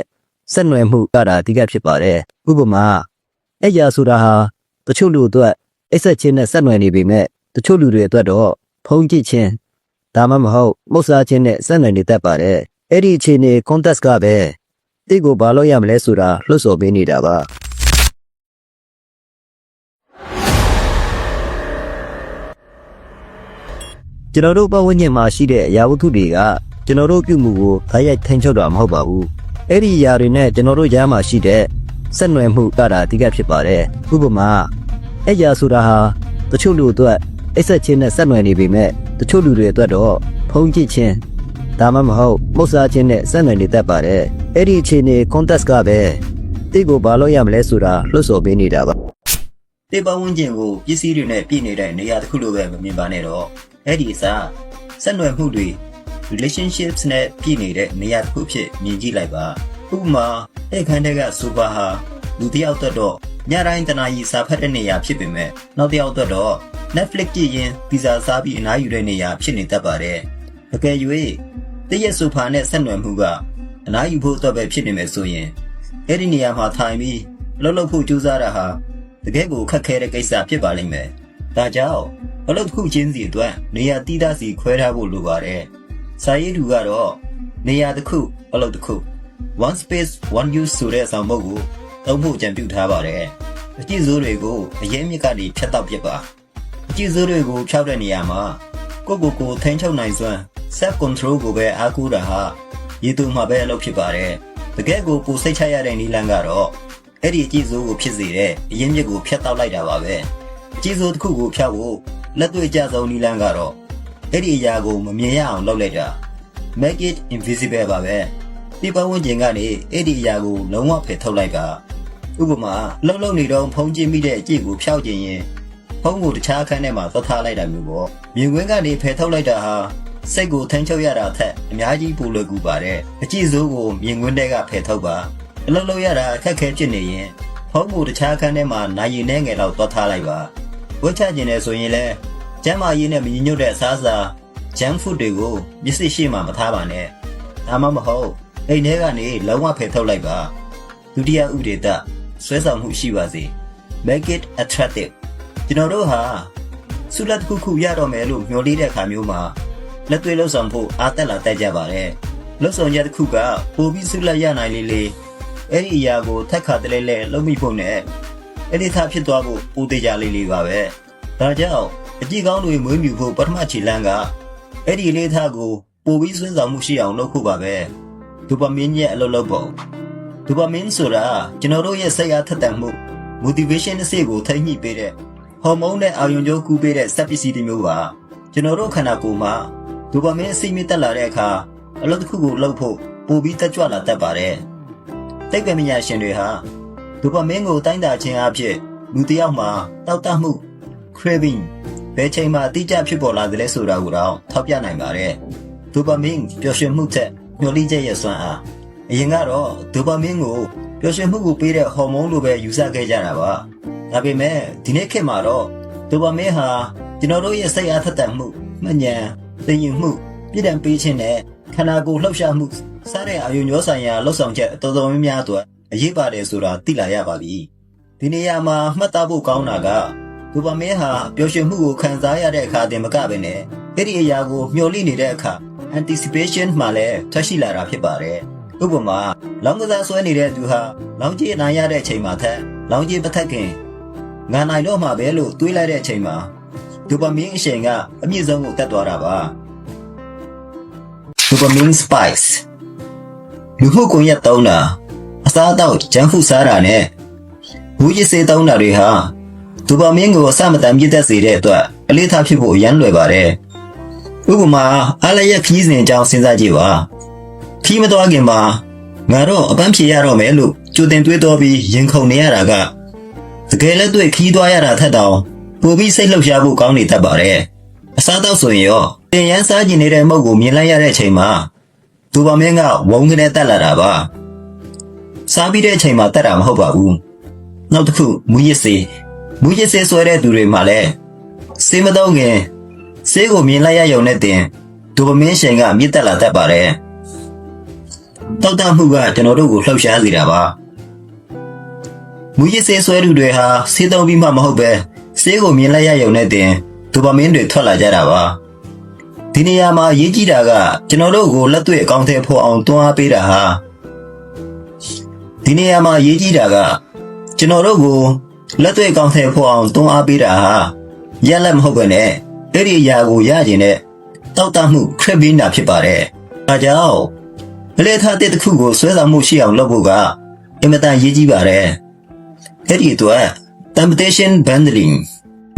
ဆက်နွယ်မှုကတာအဓိကဖြစ်ပါတယ်ဥပမာအဲ့ရာဆိုတာဟာတချို့လူအတွက်အိတ်ဆက်ချင်းနဲ့ဆက်နွယ်နေပေမဲ့တချို့လူတွေအတွက်တော့ဖုံးကြည့်ခြင်းဒါမှမဟုတ်မှုတ်စားခြင်းနဲ့ဆက်နွယ်နေတတ်ပါတယ်အဲ့ဒီအခြေအနေ context ကပဲတိတ်ကိုဘာလို့ရမလဲဆိုတာလှုပ်ဆော်ပေးနေတာပါကျွန်တော်တို့ပတ်ဝန်းကျင်မှာရှိတဲ့အရာဝတ္ထုတွေကကျွန်တော်တို့ပြုမှုကိုအားရိုက်ထိန်းချုပ်တာမဟုတ်ပါဘူးအဲ့ဒီအရာတွေနဲ့ကျွန်တော်တို့ကြားမှာရှိတဲ့ဆက်နွယ်မှုကတာအဓိကဖြစ်ပါတယ်ဥပမာအဲ့ရာဆိုတာဟာတချို့လူအတွက်အိတ်ဆက်ချင်းနဲ့ဆက်နွယ်နေပေမဲ့တချို့လူတွေအတွက်တော့ဖုံးကြည့်ခြင်းဒါမှမဟုတ်မှုတ်စားခြင်းနဲ့ဆက်နွယ်နေတတ်ပါတယ်အဲ့ဒီအခြေအနေ context ကပဲတိတ်ကိုဘာလို့ရမလဲဆိုတာလှုပ်ဆော်ပေးနေတာပါတိတ်ပတ်ဝန်းကျင်ကိုပစ္စည်းတွေနဲ့ပြည့်နေတဲ့နေရာတစ်ခုလိုပဲမမြင်ပါနဲ့တော့အဲ့ဒီအစားဆက်နွယ်မှုတွေ relationships နဲ့ပြည့်နေတဲ့နေရာတစ်ခုဖြစ်မြင်ကြည့်လိုက်ပါဥပမာအဲ့ခန်းတဲ့ကဆိုဖာဟာလူတစ်ယောက်အတွက်တော့ညတိုင်းတနာရီစာဖတ်တဲ့နေရာဖြစ်ပေမဲ့နောက်တစ်ယောက်အတွက်တော့ Netflix ကြည့်ရင်ပီဇာစားပြီးအနားယူတဲ့နေရာဖြစ်နေတတ်ပါတယ်အကယ်၍တည့်ရဲ့ဆိုဖာနဲ့ဆက်နွယ်မှုကအနားယူဖို့အတွက်ပဲဖြစ်နေမယ်ဆိုရင်အဲ့ဒီနေရာမှာထိုင်ပြီးလှုပ်လှုပ်ဖို့ကြိုးစားတာဟာတကယ်ကိုခက်ခဲတဲ့ကိစ္စဖြစ်ပါလိမ့်မယ်ဒါကြောင့်အလုပ်တစ်ခုချင်းစီအတွက်နေရာတိတိစီခွဲထားဖို့လိုပါတယ်စာရေးသူကတော့နေရာတစ်ခုအလုပ်တစ်ခု one space one use ဆိုတဲ့ဆောင်ပုဒ်ကိုသုံးဖို့ကြံပြုထားပါတယ်အကြည့်စိုးတွေကိုအရင်မြစ်ကနေဖြတ်တောက်ပစ်ပါအကြည့်စိုးတွေကိုဖြောက်တဲ့နေရာမှာကိုထိန်းချုပ်နိုင်စွမ်း self control ကိုပဲအားကိုးတာဟာရည်သူမှာပဲအလုပ်ဖြစ်ပါတယ်တကယ်ကိုပူစိတ်ချရတဲ့နည်းလမ်းကတော့အဲ့ဒီအကြည့်စိုးကိုဖြစ်စေတဲ့အရင်မြစ်ကိုဖြတ်တောက်လိုက်တာပါပဲအကြည့်စိုးတစ်ခုကိုဖြောက်ဖို့လက်တွေ့ကျဆုံးနည်းလမ်းကတော့အဲ့ဒီအရာကိုမမြင်ရအောင်လုပ်လိုက်တာ make it invisible ပါပဲဒီပတ်ဝန်းကျင်ကနေအဲ့ဒီအရာကိုလုံးဝဖယ်ထုတ်လိုက်ပါဥပမာလှုပ်နေတော့ဖုံးကျင်းမိတဲ့အကြည့်ကိုဖျောက်ခြင်းရင်ဖုံးကိုတခြားအခန်းထဲမှာသတ်ထားလိုက်တာမျိုးပေါ့မြင်ကွင်းကနေဖယ်ထုတ်လိုက်တာဟာစိတ်ကိုထိန်းချုပ်ရတာထက်အများကြီးပိုလွယ်ကူပါတယ်အကြည့်စိုးကိုမြင်ကွင်းထဲကဖယ်ထုတ်ပါအလုပ်လုပ်ရတာအခက်ခဲဖြစ်နေရင်ဖုံးကိုတခြားအခန်းထဲမှာနိုင်ရည်နဲ့ငယ်လောက်သတ်ထားလိုက်ပါဝတ်ချခြင်းနဲ့ဆိုရင်လည်းကျန်းမာရေးနဲ့မညီညွတ်တဲ့အစားအစာ junk food တွေကိုမျက်စိရှိမှမထားပါနဲ့ဒါမှမဟုတ်အိမ်ထဲကနေလုံးဝဖယ်ထုတ်လိုက်ပါဒုတိယဥဒေသဆွဲဆောင်မှုရှိပါစေ make it attractive ကျွန်တော်တို့ဟာဆုလက်တစ်ခုရတော့မယ်လို့မျှော်လင့်တဲ့အခါမျိုးမှာလက်တွေ့လှုပ်ဆောင်ဖို့အားတက်လာတတ်ကြပါတယ်လှုပ်ဆောင်ချက်တစ်ခုကပိုပြီးဆုလက်ရနိုင်လေအဲ့ဒီအရာကိုထက်ခါတလဲလဲလုပ်မိဖို့နဲ့အဲ့ဒီထားဖြစ်သွားဖို့ပိုသေးကြလေးပါပဲဒါကြောင့်အကြည့်ကောင်းတွေမွေးမြူဖို့ပထမခြေလှမ်းကအဲ့ဒီလေးထားကိုပိုပြီးဆွဲဆောင်မှုရှိအောင်လုပ်ဖို့ပါပဲဒိုပါမင်းရဲ့အလုပ်လုပ်ပုံဒိုပါမင်းဆိုတာကျွန်တော်တို့ရဲ့စိတ်အားထက်သန်မှု motivation အစစ်ကိုထိန်းညှိပေးတဲ့ဟော်မုန်းနဲ့အာရုံကြောကူးပေးတဲ့စက်ပစ္စည်းတွေမျိုးပါကျွန်တော်တို့ခန္ဓာကိုယ်မှာဒိုပါမင်းအစိမ့်မြင့်တက်လာတဲ့အခါအလုပ်တစ်ခုကိုလုပ်ဖို့ပိုပြီးတက်ကြွလာတတ်ပါတယ်သိပ္ပံပညာရှင်တွေဟာဒိုပါမင်းကိုတိုင်းတာခြင်းအဖြစ်လူတစ်ယောက်မှာတောက်တမှု craving ဘယ်ချိန်မှာအတိအကျဖြစ်ပေါ်လာသလဲဆိုတာကိုတော့ထောက်ပြနိုင်ပါတယ်ဒိုပါမင်းပျော်ရွှင်မှုတဲ့မျှော်လင့်ချက်ရဲ့စွမ်းအားအရင်ကတော့ဒိုပါမင်းကိုပျော်ရွှင်မှုကိုပေးတဲ့ဟော်မုန်းလိုပဲယူဆခဲ့ကြတာပါဒါပေမဲ့ဒီနေ့ခေတ်မှာတော့ဒိုပါမင်းဟာကျွန်တော်တို့ရဲ့စိတ်အားထက်သန်မှုမှညံသိရင်မှုပြည်တံပေးခြင်းနဲ့ခန္ဓာကိုယ်လှုပ်ရှားမှုစတဲ့အာရုံကြောဆိုင်ရာလှုပ်ဆောင်ချက်တော်တော်များများအတွက်အရေးပါတယ်ဆိုတာသိလာရပါပြီဒီနေရာမှာမှတ်သားဖို့ကောင်းတာက ဒိုပါမင်းဟာပျော်ရွှင်မှုကိုခံစားရတဲ့အခါတင်မကပဲနဲ့အဲ့ဒီအရာကိုမျှော်လင့်နေတဲ့အခါ anticipation မှလည်းထွက်ရှိလာတာဖြစ်ပါတယ်ဥပမာလောင်းကစားဆွဲနေတဲ့သူဟာလောင်းကြီးနိုင်ရတဲ့အချိန်မှာထက်လောင်းကြီးတစ်ထက်ခင်ငါနိုင်တော့မှာပဲလို့တွေးလိုက်တဲ့အချိန်မှာဒိုပါမင်းအရှိန်ကအမြင့်ဆုံးကိုတက်သွားတာပါဒိုပါမင်း spikes လူမှုကွန်ရက်သုံးတာအစားအသောက်ဂျန်ဖူစားတာနဲ့ဘူးကြီးစေးသုံးတာတွေဟာဒိုပါမင်းကိုအစမတန်ပြည့်သက်စေတဲ့အတွက်အလေးထားဖြစ်ဖို့အရန်လွယ်ပါတယ်ဥပမာအားလျက်ခီးစဉ်အကြောင်းစဉ်းစားကြည့်ပါခီးမသွားခင်မှာငါတော့အပန်းဖြေရတော့မယ်လို့ကြိုတင်တွေးတော်ပြီးရင်ခုန်နေရတာကတကယ်လက်တွေ့ခီးသွားရတာထက်တောင်ပိုပြီးစိတ်လှုပ်ရှားဖို့ကောင်းနေတတ်ပါတယ်အစားတော့ဆိုရင်ရောတင်ရန်စားကျင်နေတဲ့မုတ်ကိုမြင်လိုက်ရတဲ့အချိန်မှာဒိုပါမင်းကဝုန်းကနေတက်လာတာပါစားပြီးတဲ့အချိန်မှာတက်တာမဟုတ်ပါဘူးနောက်တစ်ခုမူရစ်စေးဆွဲတဲ့သူတွေမှာလည်းစေးမတော့ခင်စေးကိုမြင်လိုက်ရရုံနဲ့တင်ဒိုပါမင်းရှင်ကမြင့်တက်လာတတ်ပါတယ်တောက်တမှုကကျွန်တော်တို့ကိုလှုပ်ရှားစေတာပါမူရစ်စေးဆွဲသူတွေဟာစေးသုံးပြီးမှမဟုတ်ပဲစေးကိုမြင်လိုက်ရရုံနဲ့တင်ဒိုပါမင်းတွေထွက်လာကြတာပါဒီနေရာမှာအရေးကြီးတာကကျွန်တော်တို့ကိုလက်တွေ့အကောင့်ထဲဖော်အောင်တွန်းအားပေးတာဟာဒီနေရာမှာအရေးကြီးတာကကျွန်တော်တို့ကိုလက်တွေ့အကောင့်ထဲဖော်အောင်တွန်းအားပေးတာဟာရလက်မဟုတ်ပဲနဲ့အဲ့ဒီအရာကိုရကျင်တဲ့တောက်တမှုခရက်ဘင်းတာဖြစ်ပါတယ်။ဒါကြောင့်အလေထားတဲ့တစ်ခုကိုဆွဲဆောင်မှုရှိအောင်လုပ်ဖို့ကအင်မတန်ရေးကြီးပါတယ်။အဲ့ဒီအတွက် temptation bundling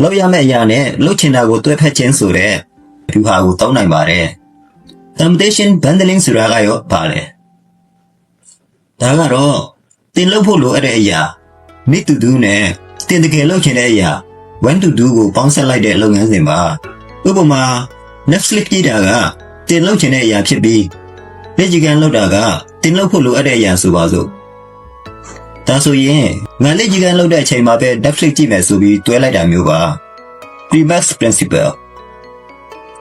လောက်ရမယ့်အရာနဲ့လှုပ်ချင်တာကိုတွဲဖက်ခြင်းဆိုတဲ့ဒီဟာကိုတောင်းနိုင်ပါတယ်။ temptation bundling ဆိုတာကရောပါလေ။ဒါကတော့တင်လှုပ်ဖို့လိုအပ်တဲ့အရာ need to do နဲ့တင်တကယ်လှုပ်ချင်တဲ့အရာ want to do ကိုပေါင်းစပ်လိုက်တဲ့လုပ်ငန်းစဉ်ပါဥပမာ Netflix ကြည့်တာကတင်လှုပ်ချင်တဲ့အရာဖြစ်ပြီးလက်ကျန်လှုပ်တာကတင်လှုပ်ဖို့လိုအပ်တဲ့အရာဆိုပါစို့ဒါဆိုရင်ငါလက်ကျန်လှုပ်တဲ့အချိန်မှာပဲ Netflix ကြည့်မယ်ဆိုပြီးတွဲလိုက်တာမျိုးပါ Remax principle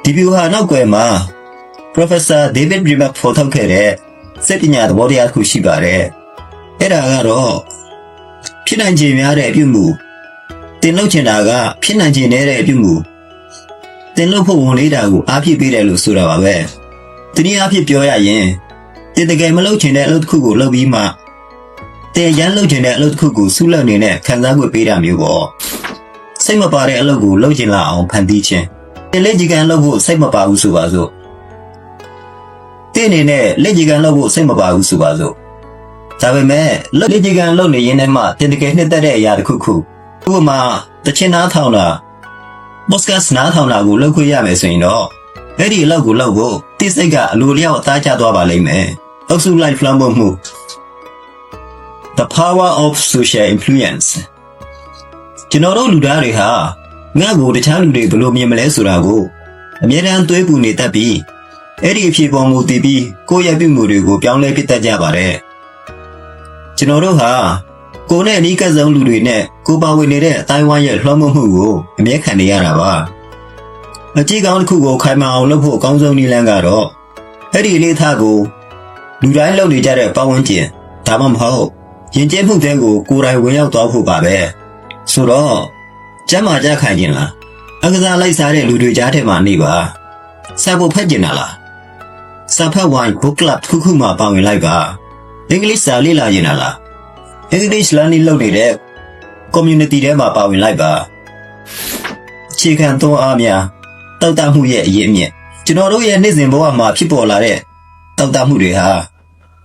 ဒီဗျူဟာနောက်ွယ်မှာ Professor David Remax ဖော်ထုတ်ခဲ့တဲ့စိတ်ပညာသဘောတရားတစ်ခုရှိပါတယ်အဲ့ဒါကတော့ဖြစ်နိုင်ခြေများတဲ့အပြုမှုတင်လှုပ်ချင်တာကဖြစ်နိုင်ခြေနည်းတဲ့အပြုမှုတင်လှုပ်ဖို့ဝန်လေးတာကိုအားဖြစ်ပေးတယ်လို့ဆိုတာပါပဲတနည်းအားဖြင့်ပြောရရင်တင်တကယ်မလှုပ်ချင်တဲ့အလုပ်တစ်ခုကိုလုပ်ပြီးမှတင်ရန်လှုပ်ချင်တဲ့အလုပ်တစ်ခုကိုဆုလက်နေတဲ့ခံစား권ပေးတာမျိုးပေါ့စိတ်မပါတဲ့အလုပ်ကိုလုပ်ချင်လာအောင်ဖန်တီးခြင်းတင်လက်ကြီးကံလုပ်ဖို့စိတ်မပါဘူးဆိုပါစို့တင်အနေနဲ့လက်ကြီးကံလုပ်ဖို့စိတ်မပါဘူးဆိုပါစို့ဒါပေမဲ့လက်ကြီးကံလုပ်နေရင်လည်းမှတင်တကယ်နှစ်သက်တဲ့အရာတစ်ခုခုဥပမာတချင်နားထောင်တာဘော့စကတ်နားထောင်တာကိုလုပ်ခွင့်ရမယ်ဆိုရင်တော့အဲ့ဒီအလုပ်ကိုလုပ်ဖို့တိစိတ်ကအလိုလျောက်အသားကျသွားပါလိမ့်မယ်အုပ်စုလိုက်ဖလမ်းဖို့မှု The power of social influence ကျွန်တော်တို့လူသားတွေဟာငါ့ကိုတခြားလူတွေဘယ်လိုမြင်မလဲဆိုတာကိုအမြဲတမ်းတွေးပူနေတတ်ပြီးအဲ့ဒီအဖြစ်ပေါ်မူတည်ပြီးကိုယ့်ရဲ့ပြုမှုတွေကိုပြောင်းလဲပြတတ်ကြပါတယ်ကျွန်တော်တို့ဟာကိုယ်နဲ့အနီးကပ်ဆုံးလူတွေနဲ့ကိုပါဝင်နေတဲ့အတိုင်းဝိုင်းရဲ့လွှမ်းမိုးမှုကိုအမြဲခံနေရတာပါအကြည့်ကောင်းတစ်ခုကိုခိုင်မာအောင်လုပ်ဖို့အကောင်းဆုံးနည်းလမ်းကတော့အဲ့ဒီလေးထားကိုလူတိုင်းလုပ်နေကြတဲ့ပတ်ဝန်းကျင်ဒါမှမဟုတ်ယဉ်ကျေးမှုတွေကိုကိုယ်တိုင်ဝင်ရောက်သွားဖို့ပါပဲဆိုတော့ကျမ်းမာကြခံခြင်းလားအကစားလိုက်စားတဲ့လူတွေကြားထဲမှာနေပါစာဖို့ဖတ်ကျင်တာလားစာဖတ်ဝိုင်း book club တစ်ခုမှပါဝင်လိုက်ပါအင်္ဂလိပ်စာလေ့လာရင်လားEnglish learning လုပ်နေတဲ့ community ထဲမှာပါဝင်လိုက်ပါအခြေခံသွန်းအားများတောက်တမှုရဲ့အရေးအမြစ်ကျွန်တော်တို့ရဲ့နေ့စဉ်ဘဝမှာဖြစ်ပေါ်လာတဲ့တောက်တမှုတွေဟာ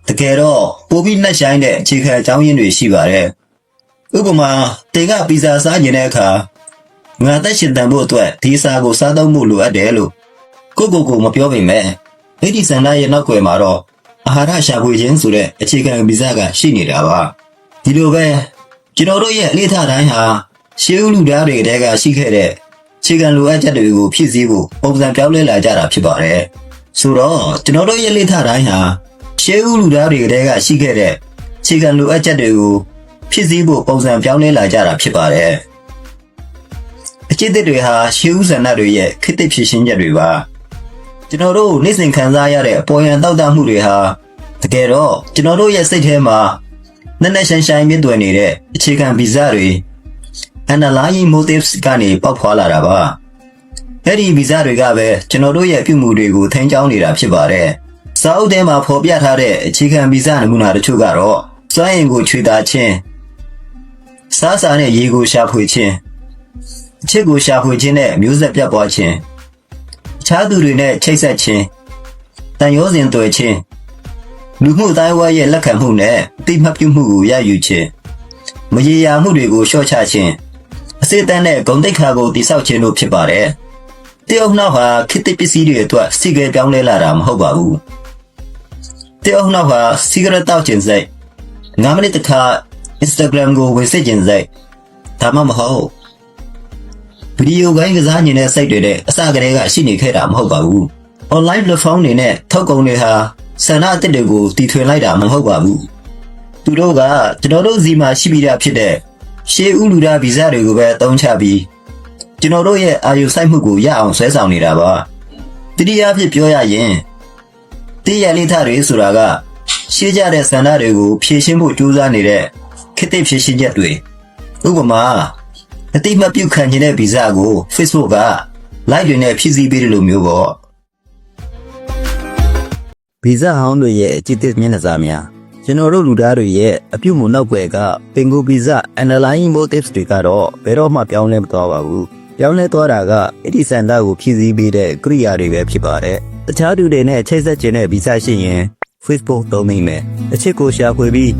တကယ်တော့ပိုပြီးနှက်ဆိုင်တဲ့အခြေခံအကြောင်းရင်းတွေရှိပါတယ်ဥပမာတင်ကပီဇာစားကျင်တဲ့အခါငါသက်ရှင်တန်ဖို့အတွက်ဒီစာကိုစားသုံးမှုလိုအပ်တယ်လို့ကိုမပြောပေမဲ့အဲ့ဒီစံသားရဲ့နောက်ွယ်မှာတော့အာဟာရရှာဖွေခြင်းဆိုတဲ့အခြေခံဗီဇကရှိနေတာပါဒီလိုပဲကျွန်တော်တို့ရဲ့အလေးထားတိုင်းဟာရှေးဦးလူသားတွေတဲကရှိခဲ့တဲ့ခြေခံလိုအပ်ချက်တွေကိုဖြည့်ဆည်းဖို့ပုံစံပြောင်းလဲလာကြတာဖြစ်ပါတယ်ဆိုတော့ကျွန်တော်တို့ရဲ့အလေးထားတိုင်းဟာရှေးဦးလူသားတွေတဲကရှိခဲ့တဲ့ခြေခံလိုအပ်ချက်တွေကိုဖြည့်ဆည်းဖို့ပုံစံပြောင်းလဲလာကြတာဖြစ်ပါတယ်အကျင့်တွေဟာရှေးဦးဇာတ်တွေရဲ့ခေတ်သစ်ဖြစ်ရှင်းချက်တွေပါကျွန်တော်တို့နေ့စဉ်ခံစားရတဲ့အပေါ်ယံတောက်တမှုတွေဟာတကယ်တော့ကျွန်တော်တို့ရဲ့စိတ်ထဲမှာနက်နက်ရှိုင်းရှိုင်းမြင့်တွယ်နေတဲ့အခြေခံဗီဇတွေ underlying motives ကနေပေါက်ဖွာလာတာပါအဲ့ဒီဗီဇတွေကပဲကျွန်တော်တို့ရဲ့ပြုမှုတွေကိုထိန်းချောင်းနေတာဖြစ်ပါတယ်စာအုပ်ထဲမှာဖော်ပြထားတဲ့အခြေခံဗီဇနမူနာတချို့ကတော့စွမ်းအင်ကိုခြွေတာခြင်းစားစာနဲ့ရေကိုရှာဖွေခြင်းအချစ်ကိုရှာဖွေခြင်းနဲ့မျိုးဆက်ပြတ်ပွားခြင်းအခြားသူတွေနဲ့ချိတ်ဆက်ခြင်းတန်ရောစဉ်တွေ့ခြင်းလူမှုအတိုင်းအဝိုင်းရဲ့လက်ခံမှုနဲ့တိမှတ်ပြုမှုကိုရယူခြင်းမရေရာမှုတွေကိုလျှော့ချခြင်းအစစ်အတမ်းနဲ့ဂုဏ်သိက္ခာကိုတည်ဆောက်ခြင်းတို့ဖြစ်ပါတယ်တယောက်နောက်ဟာခေတ်သစ်ပစ္စည်းတွေအတွက်စီကဲပြောင်းလဲလာတာမဟုတ်ပါဘူးတယောက်နောက်ဟာစီဂရက်တောက်ခြင်းစိတ်9မိနစ်တခါ Instagram ကိုဝင်စစ်ခြင်းစိတ်ဒါမှမဟုတ်ဗီဒီယိုဂိမ်းကစားနေတဲ့စိတ်တွေနဲ့အစကတည်းကရှိနေခဲ့တာမဟုတ်ပါဘူး online platform တွေနဲ့ထုတ်ကုန်တွေဟာဆန္ဒအသစ်တွေကိုတည်ထွင်လိုက်တာမဟုတ်ပါဘူးသူတို့ကကျွန်တော်တို့စီမှာရှိပြီးသားဖြစ်တဲ့ရှေးဥလူဒဗီဇတွေကိုပဲတုံးချပြီးကျွန်တော်တို့ရဲ့အာရုံစိုက်မှုကိုရအောင်ဆွဲဆောင်နေတာပါတတိယအဖြစ်ပြောရရင်တေးရလိထတွေဆိုတာကရှေးကြတဲ့ဆန္ဒတွေကိုဖြည့်ရှင်းဖို့ကြိုးစားနေတဲ့ခေတ်သစ်ဖြည့်ရှင်းချက်တွေဥပမာအတိမပြုတ်ခံခြင်းတဲ့ဗီဇကို Facebook က like တွေနဲ့ဖြည့်ဆည်းပေးတယ်လို့မျိုးပေါ့ ဗီဇဟောင်းတွေရဲ့အကြည့်တက်မျက်နှာစာများကျွန်တော်တို့လူသားတွေရဲ့အပြုတ်မှုနောက်ွယ်ကပင်ကိုဗီဇ underlying motives တွေကတော့ဘယ်တော့မှပြောင်းလဲမသွားပါဘူးပြောင်းလဲသွားတာကအဲ့ဒီစံတာကိုဖြည့်ဆည်းပေးတဲ့ကိရိယာတွေပဲဖြစ်ပါတယ်တခြားသူတွေနဲ့ချိတ်ဆက်ခြင်းတဲ့ဗီဇရှိရင် Facebook သုံးမိမယ်အချစ်ကိုရှာဖွေပြီ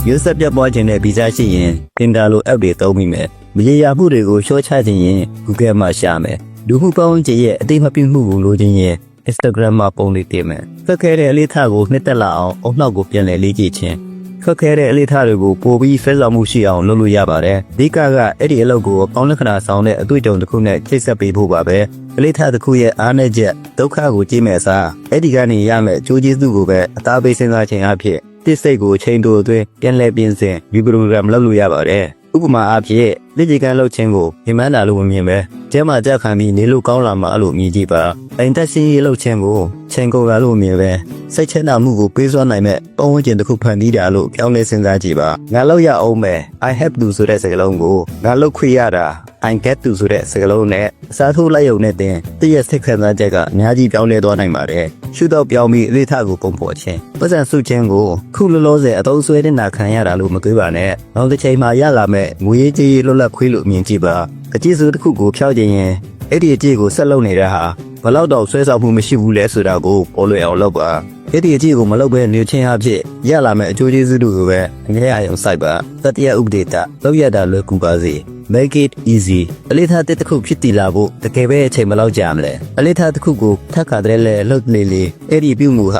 းရွေးဆက်ပြတ်ပွားခြင်းတဲ့ဗီဇရှိရင် Tinder လို app တွေသုံးမိမယ်မရေရာမှုတွေကိုရှော့ချခြင်းရင် Google မှာရှာမယ်လူမှုပေါင်းခြင်းရဲ့အသိမပြုမှုကိုလိုချင်ရင် Instagram မှာပုံလေးတင်မယ်ခက်ခဲတဲ့အလေးထားကိုနှစ်သက်လာအောင်အုံနောက်ကိုပြန်လည်လေ့ကျင့်ခြင်းခက်ခဲတဲ့အလေးထားတွေကိုပိုပြီးဖက်ဆောင်မှုရှိအောင်လုပ်လို့ရပါတယ်အဓိကအဲ့ဒီအလုပ်ကိုပေါင်းလက္ခဏာဆောင်တဲ့အတွေ့အကြုံတစ်ခုနဲ့ချိတ်ဆက်ပေးဖို့ပါပဲအလေးထားတစ်ခုရဲ့အားနည်းချက်ဒုက္ခကိုကြည့်မဲ့အစားအဲ့ဒီကနေရမယ့်အကျိုးကျေးဇူးကိုပဲအသားပေးစဉ်းစားခြင်းအဖြစ်တစ်စိတ်ကိုချိန်တိုအတွင်းပြန်လည်ပြင်ဆင်ဒီပရိုဂရမ်လုပ်လို့ရပါတယ်ဥပမာအားဖြင့်လက်ကျကန်လုပ်ခြင်းကိုဒီမှန်းတာလို့မမြင်ပဲကျဲမှာကြက်ခံပြီးနေလို့ကောင်းလာမှာအဲ့လိုမြင်ကြည့်ပါအိမ်တက်ရှင်းရေးလုပ်ခြင်းကိုချိန်ကုန်လာလို့မြင်ပဲစိတ်ချမ်းသာမှုကိုပေးစွမ်းနိုင်မဲ့ပုံဝင်ကျင်တစ်ခုဖန်တီးတာလို့ပြောင်းလဲစဉ်းစားကြည့်ပါငါလောက်ရအောင်မယ် I have to ဆိုတဲ့စကားလုံးကိုငါလောက်ခွေရတာ I get to ဆိုတဲ့စကားလုံးနဲ့အစားထိုးလိုက်ရုံနဲ့တင်တည့်ရဲ့စိတ်ခံစားချက်ကအများကြီးပြောင်းလဲသွားနိုင်ပါတယ်ရှုတော့ပြောင်းပြီးအသေးထားကိုပုံပေါ်ခြင်းပတ်စံစုခြင်းကိုခုလောလောဆယ်အသုံးဆွဲတဲ့နာခံရတာလို့မတွေးပါနဲ့နောက်တစ်ချိန်မှာရလာမဲ့ငွေရေးကြေးရေးလွတ်လပ်ခွေးလို့မြင်ကြည့်ပါအကြည့်စုတစ်ခုကိုဖျောက်ခြင်းရင်အဲ့ဒီအကြည့်ကိုဆက်လုပ်နေတဲ့ဟာဘလောက်တော့ဆွဲဆောင်မှုမရှိဘူးလဲဆိုတာကိုပေါ်လွင်အောင်လုပ်ပါအဲ့ဒီအကြည့်ကိုမလုပ်ဘဲနေချင်းအဖြစ်ရလာမဲ့အကျိုးကျေးဇူးတွေကိုပဲအငဲအယုံစိုက်ပါတတိယဥပဒေတာလောက်ရတာလွယ်ကူပါစေmake it easy အလေးထားတစ်ခုဖြစ်တည်လာဖို့တကယ်ပဲအချိန်မလောက်ကြာမလဲအလေးထားတစ်ခုကိုထပ်ခါတည်းလဲလှုပ်နေလေအဲ့ဒီပြုမှုဟ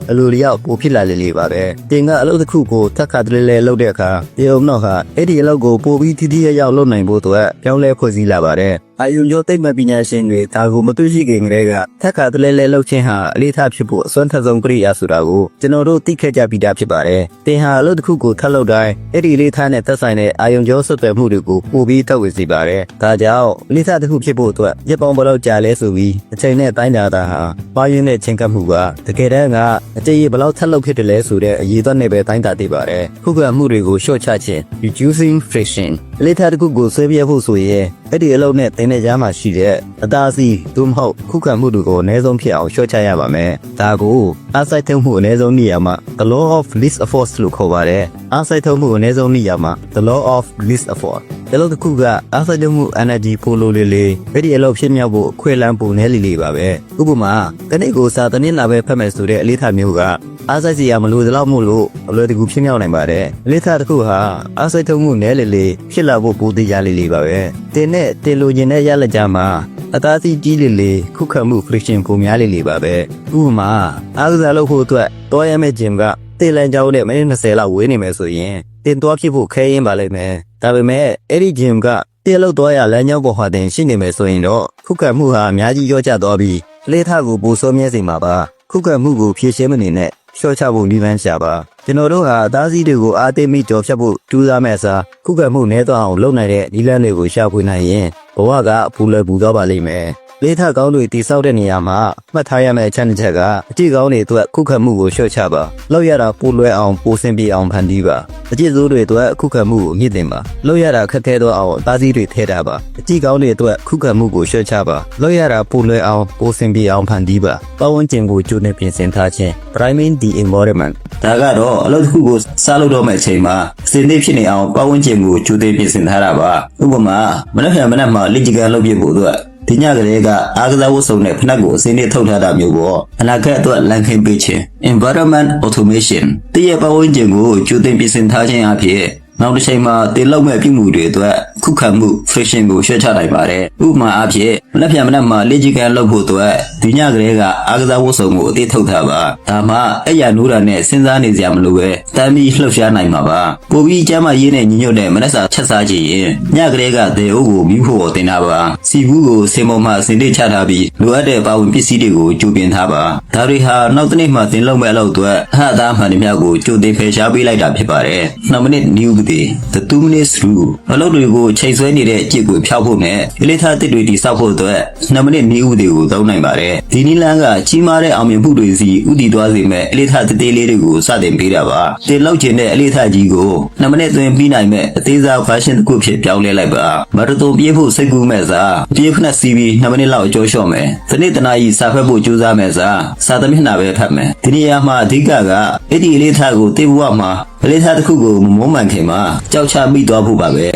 ာအလိုလျောက်ပိုဖြစ်လာလေပါပဲတင်ကအလုပ်တစ်ခုကိုထပ်ခါတည်းလဲလှုပ်တဲ့အခါဒီအုံတော့ဟာအဲ့ဒီအလုပ်ကိုပိုပြီးထိထိရောက်လုပ်နိုင်ဖို့အတွက်ပြောင်းလဲဖွဲ့စည်းလာပါတယ်အာယုံကျော်သိမ့်မပညာရှင်တွေဒါကိုမတွေ့ရှိခင်ကတည်းကထက်ခါတလဲလဲလှုပ်ခြင်းဟာအလေးထားဖြစ်ဖို့အစွမ်းထက်ဆုံးကိရိယာဆိုတာကိုကျွန်တော်တို့သိခဲ့ကြပြီးသားဖြစ်ပါတယ်။တင်ဟာအလုပ်တစ်ခုကိုထပ်လုပ်တိုင်းအဲ့ဒီအလေးထားနဲ့သက်ဆိုင်တဲ့အာယုံကျော်ဆက်သွယ်မှုတွေကိုပိုပြီးတောက်ဝေစေပါတယ်။ဒါကြောင့်အလေးထားတစ်ခုဖြစ်ဖို့အတွက်ရက်ပေါင်းဘယ်လောက်ကြာလဲဆိုပြီးအချိန်နဲ့တိုင်းတာတာဟာပါရင်းတဲ့ချင်းကပ်မှုကတကယ်တမ်းကအကြိမ်ဘယ်လောက်ထပ်လုပ်ဖြစ်တယ်လဲဆိုတဲ့အရေးအသွနဲ့ပဲတိုင်းတာသိပါတယ်။ခုကမှုတွေကိုရှော့ချခြင်း reducing friction အလေးထားတစ်ခုကိုဆွဲပြဖို့ဆိုရင်အဲ့ဒီအလုပ်နဲ့တင်းတဲ့ကြားမှာရှိတဲ့အသားစီးသို့မဟုတ်ခုခံမှုတွေကိုအနည်းဆုံးဖြစ်အောင်လျှော့ချရပါမယ်။ဒါကိုအားစိုက်ထုံးမှုအနည်းဆုံးနေရာမှာ the law of least effort လို့ခေါ်ပါတယ်။အားစိုက်ထုံးမှုအနည်းဆုံးနေရာမှာ the law of least effort ဒီလိုတစ်ခုကအားစိုက်ထုံးမှု energy ပိုလိုလေအဲ့ဒီအလုပ်ဖြစ်မြောက်ဖို့အခွင့်အလမ်းပိုနည်းလေပါပဲ။ဥပမာတနေ့ကိုစာတစ်နေ့လာပဲဖတ်မယ်ဆိုတဲ့အလေးထားမျိုးကအားစိုက်စီရမလို့တလောက်မို့လို့အလွယ်တကူဖြစ်မြောက်နိုင်ပါတယ်။အလေးထားတစ်ခုဟာအားစိုက်ထုံးမှုနည်းလေဖြစ်လာဖို့ပိုသေးရလေပါပဲ။တင်နဲ့တင်လိုချင်တဲ့ရလက်ကြမှာအသားစီးကြီးလေခုခံမှု friction ပိုများလေပါပဲ။ဥပမာအားကစားလုပ်ဖို့အတွက်တောရမဲ့ဂျင်ကတင်လန်ကြောင်းနဲ့မိနစ်20လောက်ဝေးနေမယ်ဆိုရင်တင်သွားဖြစ်ဖို့ခဲရင်ပါလိမ့်မယ်။ဒါပေမဲ့အဲ့ဒီဂျင်ကတင်လို့တော့ရလမ်းကြောင်းပေါ်ဟာတင်ရှိနေမယ်ဆိုရင်တော့ခုခံမှုဟာအများကြီးရောကျသွားပြီးအလေးထားကိုပိုစောမြဲစေမှာပါ။ခုခံမှုကိုဖြည့်ရှင်းမနေနဲ့လျှော့ချဖို့ဒီလန်းရှာပါကျွန်တော်တို့ဟာအသားစီးတွေကိုအားသိမိကြော်ဖြတ်ဖို့ကြိုးစားမဲ့အစားခုခံမှုနည်းသွားအောင်လုပ်နိုင်တဲ့ဒီလန်းတွေကိုရှာဖွေနိုင်ရင်ဘဝကအပူလွယ်ပူသွားပါလိမ့်မယ် လေးထကောင်းတွေတိဆောက်တဲ့နေရာမှာမှတ်ထားရမယ့်အချက်တစ်ချက်ကအကြည့်ကောင်းတွေအတွက်ခုခံမှုကိုလျှော့ချပါလောက်ရတာပိုလွယ်အောင်ပိုဆင်ပြေအောင်ဖန်တီးပါအကြည့်စိုးတွေအတွက်ခုခံမှုကိုမြင့်တင်ပါလောက်ရတာခက်ခဲတော့အောင်သားစည်းတွေထည့်တာပါအကြည့်ကောင်းတွေအတွက်ခုခံမှုကိုလျှော့ချပါလောက်ရတာပိုလွယ်အောင်ပိုဆင်ပြေအောင်ဖန်တီးပါပတ်ဝန်းကျင်ကိုကြိုတင်ပြင်ဆင်ထားခြင်း priming the environment ဒါကတော့အလုပ်တစ်ခုကိုစားလုပ်တော့မယ့်အချိန်မှာစင်သေးဖြစ်နေအောင်ပတ်ဝန်းကျင်ကိုကြိုတင်ပြင်ဆင်ထားတာပါဥပမာမနက်ဖြန်မနက်မှာလက်ကျကန်လုပ်ပြဖို့အတွက်ဒီညကလေးကအားကစားဝတ်စုံနဲ့ဖနက်ကိုအစင်းနဲ့ထုတ်ထားတာမျိုးပေါ့အနာဂတ်အတွက်လမ်းခင်းပေးခြင်း environment automation တည့်ရပတ်ဝန်းကျင်ကိုကြိုတင်ပြင်ဆင်ထားခြင်းအဖြစ်နောက်တစ်ချိန်မှာတင်လောက်မဲ့ပြုမှုတွေအတွက်ခုခံမှု friction ကိုရှင်းချနိုင်ပါတယ်ဥပမာအဖြစ်မနက်ဖြန်မနက်မှာလက်ကျကန်လုပ်ဖို့အတွက်ဒီညကလေးကအားကစားဝတ်စုံကိုအသေးထုတ်ထားပါဒါမှအဲ့ရနိုးတာနဲ့စဉ်းစားနေစရာမလိုပဲတမ်းပြီးလှုပ်ရှားနိုင်မှာပါပိုပြီးကျမ်းမာရေးနဲ့ညီညွတ်တဲ့မနက်စာချက်စားကြည့်ရင်ညကလေးကဒေအိုးကိုမြူးဖို့တင်ထားပါစီဘူးကိုစင်ပေါ်မှာစင်တိချထားပြီးလိုအပ်တဲ့ပါဝင်ပစ္စည်းတွေကိုကြိုပြင်ထားပါဒါတွေဟာနောက်တစ်နေ့မှတင်လုပ်မဲ့အလုပ်အတွက်အဟအသားမှန်သမျှကိုကြိုတင်ဖယ်ရှားပေးလိုက်တာဖြစ်ပါတယ်2မိနစ် new the 2 minutes rule အလုပ်တွေကိုချိန်ဆွဲနေတဲ့ကြစ်ကိုဖျောက်ဖို့နဲ့အလေးထားတစ်တွေတိစောက်ဖို့အတွက်2မိနစ်နည်းဥပဒေကိုသုံးနိုင်ပါတယ်ဒီနည်းလမ်းကကြီးမားတဲ့အောင်မြင်မှုတွေစီဥတည်သွားစေမဲ့အလေးထားတစ်သေးလေးတွေကိုစတင်ပေးတာပါတင်လောက်ခြင်းတဲ့အလေးထားကြီးကို2မိနစ်အတွင်းပြီးနိုင်မဲ့အသေးစား version တစ်ခုဖြစ်ပြောင်းလဲလိုက်ပါမာရသွန်ပြေးဖို့စိတ်ကူးမဲ့စားပြေးဖက်နဲ့စီးပြီး2မိနစ်လောက်အကျိုးလျှော့မယ်ဒီနေ့တနာကြီးစာဖတ်ဖို့ကြိုးစားမဲ့စားစာသမမျက်နှာပဲဖတ်မယ်ဒီနေရာမှာအဓိကကအဲ့ဒီအလေးထားကိုတေးဘဝမှာအလေးထားတစ်ခုကိုမမုန်းမှန်ခင်မှာကြောက်ချမိသွားဖို့ပါပဲ